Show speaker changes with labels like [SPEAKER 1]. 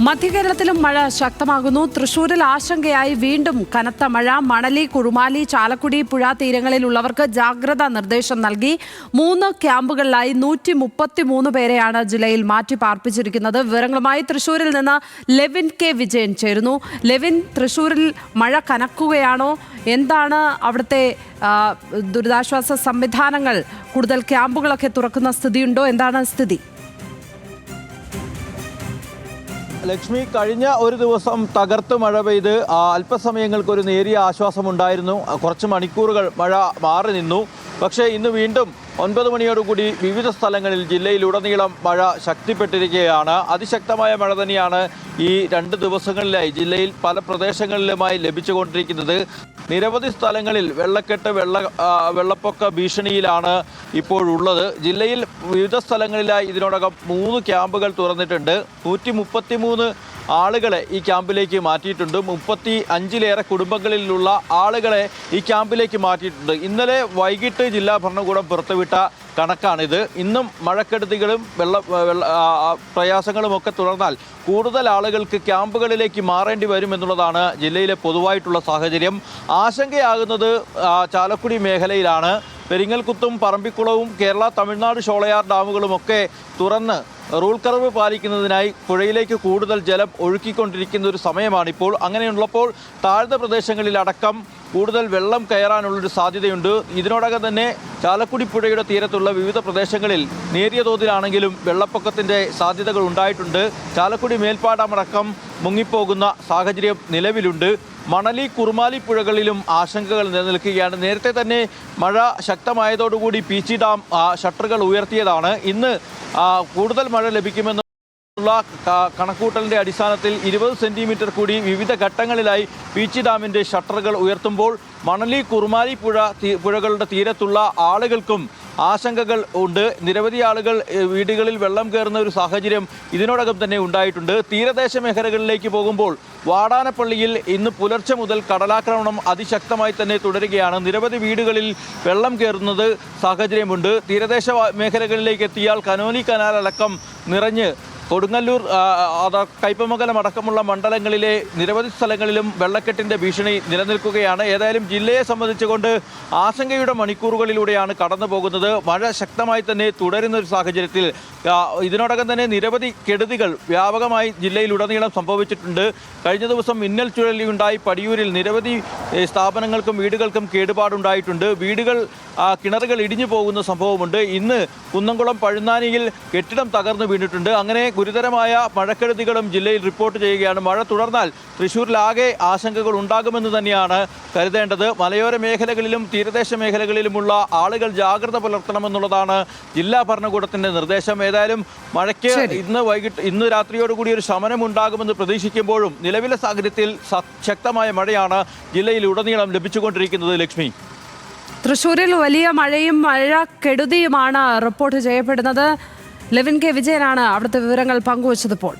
[SPEAKER 1] മധ്യകേരളത്തിലും മഴ ശക്തമാകുന്നു. തൃശൂരിൽ ആശങ്കയായി വീണ്ടും കനത്ത മഴ. മണലി, കുറുമാലി, ചാലക്കുടി പുഴ തീരങ്ങളിലുള്ളവർക്ക് ജാഗ്രതാ നിർദ്ദേശം നൽകി. 3 ക്യാമ്പുകളിലായി 133 പേരെയാണ് ജില്ലയിൽ മാറ്റി പാർപ്പിച്ചിരിക്കുന്നത്. വിവരങ്ങളുമായി തൃശൂരിൽ നിന്ന് ലെവിൻ കെ വിജയൻ ചേരുന്നു. ലെവിൻ, തൃശൂരിൽ മഴ കനക്കുകയാണോ? എന്താണ് അവിടുത്തെ ദുരിതാശ്വാസ സംവിധാനങ്ങൾ? കൂടുതൽ ക്യാമ്പുകളൊക്കെ തുറക്കുന്ന സ്ഥിതിയുണ്ടോ? എന്താണ് സ്ഥിതി?
[SPEAKER 2] ലക്ഷ്മി, കഴിഞ്ഞ ഒരു ദിവസം തകർത്ത് മഴ പെയ്ത് അല്പസമയങ്ങൾക്ക് ഒരു നേരിയ ആശ്വാസമുണ്ടായിരുന്നു. കുറച്ച് മണിക്കൂറുകൾ മഴ മാറി നിന്നു. പക്ഷേ ഇന്ന് വീണ്ടും 9 മണിയോടുകൂടി വിവിധ സ്ഥലങ്ങളിൽ ജില്ലയിലുടനീളം മഴ ശക്തിപ്പെട്ടിരിക്കുകയാണ്. അതിശക്തമായ മഴ തന്നെയാണ് ഈ 2 ദിവസങ്ങളിലായി ജില്ലയിൽ പല പ്രദേശങ്ങളിലുമായി ലഭിച്ചുകൊണ്ടിരിക്കുന്നത്. നിരവധി സ്ഥലങ്ങളിൽ വെള്ളക്കെട്ട് വെള്ളപ്പൊക്ക ഭീഷണിയിലാണ് ഇപ്പോഴുള്ളത്. ജില്ലയിൽ വിവിധ സ്ഥലങ്ങളിലായി ഇതിനോടകം 3 ക്യാമ്പുകൾ തുറന്നിട്ടുണ്ട്. 133 ആളുകളെ ഈ ക്യാമ്പിലേക്ക് മാറ്റിയിട്ടുണ്ട്. 35-ലേറെ കുടുംബങ്ങളിലുള്ള ആളുകളെ ഈ ക്യാമ്പിലേക്ക് മാറ്റിയിട്ടുണ്ട്. ഇന്നലെ വൈകിട്ട് ജില്ലാ ഭരണകൂടം പുറത്തുവിട്ട കണക്കാണിത്. ഇന്നും മഴക്കെടുതികളും പ്രയാസങ്ങളുമൊക്കെ തുടർന്നാൽ കൂടുതൽ ആളുകൾക്ക് ക്യാമ്പുകളിലേക്ക് മാറേണ്ടി വരുമെന്നുള്ളതാണ് ജില്ലയിലെ പൊതുവായിട്ടുള്ള സാഹചര്യം. ആശങ്കയാകുന്നത് ചാലക്കുടി മേഖലയിലാണ്. പെരിങ്ങൽകുത്തും പറമ്പിക്കുളവും കേരള തമിഴ്നാട് ഷോളയാർ ഡാമുകളുമൊക്കെ തുറന്ന് റൂൾ കർവ് പാലിക്കുന്നതിനായി പുഴയിലേക്ക് കൂടുതൽ ജലം ഒഴുക്കിക്കൊണ്ടിരിക്കുന്ന ഒരു സമയമാണിപ്പോൾ. അങ്ങനെയുള്ളപ്പോൾ താഴ്ന്ന പ്രദേശങ്ങളിലടക്കം കൂടുതൽ വെള്ളം കയറാനുള്ളൊരു സാധ്യതയുണ്ട്. ഇതിനോടകം തന്നെ ചാലക്കുടി പുഴയുടെ തീരത്തുള്ള വിവിധ പ്രദേശങ്ങളിൽ നേരിയ തോതിലാണെങ്കിലും വെള്ളപ്പൊക്കത്തിൻ്റെ സാധ്യതകൾ ഉണ്ടായിട്ടുണ്ട്. ചാലക്കുടി മേൽപ്പാടമടക്കം മുങ്ങിപ്പോകുന്ന സാഹചര്യം നിലവിലുണ്ട്. മണലി, കുറുമാലി പുഴകളിലും ആശങ്കകൾ നിലനിൽക്കുകയാണ്. നേരത്തെ തന്നെ മഴ ശക്തമായതോടുകൂടി പീച്ചി ഡാം ഷട്ടറുകൾ ഉയർത്തിയതാണ്. ഇന്ന് കൂടുതൽ മഴ ലഭിക്കുമെന്നുള്ള കണക്കൂട്ടലിൻ്റെ അടിസ്ഥാനത്തിൽ 20 സെൻറ്റിമീറ്റർ കൂടി വിവിധ ഘട്ടങ്ങളിലായി പീച്ചി ഡാമിൻ്റെ ഷട്ടറുകൾ ഉയർത്തുമ്പോൾ മണലി, കുറുമാലി പുഴകളുടെ തീരത്തുള്ള ആളുകൾക്കും ആശങ്കകൾ ഉണ്ട്. നിരവധി ആളുകൾ വീടുകളിൽ വെള്ളം കയറുന്ന ഒരു സാഹചര്യം ഇതിനോടകം തന്നെ ഉണ്ടായിട്ടുണ്ട്. തീരദേശ മേഖലകളിലേക്ക് പോകുമ്പോൾ വാടാനപ്പള്ളിയിൽ ഇന്ന് പുലർച്ചെ മുതൽ കടലാക്രമണം അതിശക്തമായി തന്നെ തുടരുകയാണ്. നിരവധി വീടുകളിൽ വെള്ളം കയറുന്നത് സാഹചര്യമുണ്ട്. തീരദേശ മേഖലകളിലേക്ക് എത്തിയാൽ കനോലി കനാൽ അടക്കം നിറഞ്ഞ് കൊടുങ്ങല്ലൂർ, കയ്പമംഗലം അടക്കമുള്ള മണ്ഡലങ്ങളിലെ നിരവധി സ്ഥലങ്ങളിലും വെള്ളക്കെട്ടിൻ്റെ ഭീഷണി നിലനിൽക്കുകയാണ്. ഏതായാലും ജില്ലയെ സംബന്ധിച്ചുകൊണ്ട് ആശങ്കയുടെ മണിക്കൂറുകളിലൂടെയാണ് കടന്നു പോകുന്നത്. മഴ ശക്തമായി തന്നെ തുടരുന്ന ഒരു സാഹചര്യത്തിൽ ഇതിനോടകം തന്നെ നിരവധി കെടുതികൾ വ്യാപകമായി ജില്ലയിലുടനീളം സംഭവിച്ചിട്ടുണ്ട്. കഴിഞ്ഞ ദിവസം മിന്നൽ ചുഴലിയുണ്ടായി പടിയൂരിൽ നിരവധി സ്ഥാപനങ്ങൾക്കും വീടുകൾക്കും കേടുപാടുണ്ടായിട്ടുണ്ട്. കിണറുകൾ ഇടിഞ്ഞു പോകുന്ന സംഭവമുണ്ട്. ഇന്ന് കുന്നംകുളം പഴുന്നാനിയിൽ കെട്ടിടം തകർന്നു വീണിട്ടുണ്ട്. അങ്ങനെ ഗുരുതരമായ മഴക്കെടുതികളും ജില്ലയിൽ റിപ്പോർട്ട് ചെയ്യുകയാണ്. മഴ തുടർന്നാൽ തൃശ്ശൂരിലാകെ ആശങ്കകൾ ഉണ്ടാകുമെന്ന് തന്നെയാണ് കരുതേണ്ടത്. മലയോര മേഖലകളിലും തീരദേശ മേഖലകളിലുമുള്ള ആളുകൾ ജാഗ്രത പുലർത്തണമെന്നുള്ളതാണ് ജില്ലാ ഭരണകൂടത്തിൻ്റെ നിർദ്ദേശം. ഏതായാലും മഴയ്ക്ക് ഇന്ന് രാത്രിയോടുകൂടി ഒരു ശമനം ഉണ്ടാകുമെന്ന് പ്രതീക്ഷിക്കുമ്പോഴും നിലവിലെ സാഹചര്യത്തിൽ ശക്തമായ മഴയാണ് ജില്ലയിൽ ഉടനീളം ലഭിച്ചുകൊണ്ടിരിക്കുന്നത്. ലക്ഷ്മി,
[SPEAKER 1] തൃശ്ശൂരിൽ വലിയ മഴയും മഴക്കെടുതിയുമാണ് റിപ്പോർട്ട് ചെയ്യപ്പെടുന്നത്. ലെവിൻ കെ വിജയനാണ് അവിടുത്തെ വിവരങ്ങൾ പങ്കുവച്ചതിപ്പോൾ.